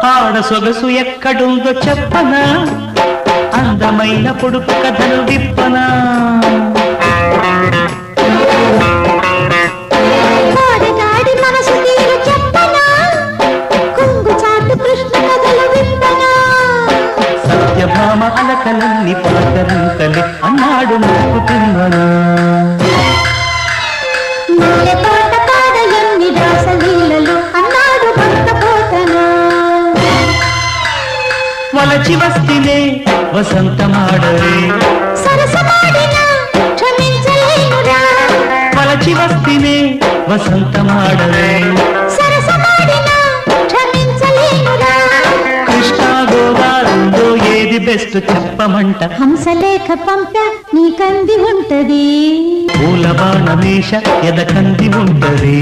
ఆడ సొగసు ఎక్కడుందో చెప్పనా, అందమైన పొడుపు కథలు విప్పనా. సత్యభామ అలకలన్నీ పాటలుంటలే అన్నాడు నాకు తిమ్మనా. వలచి వస్తినే వసంతమాడరే, వలచి వస్తినే వసంతమాడరే. కృష్ణా గోదావరిలో ఏది బెస్ట్ చెప్పమంట. హంసలేఖ పంప నీకంది ఉంటది, పూల బాణమేష ఎదకంది ఉంటది.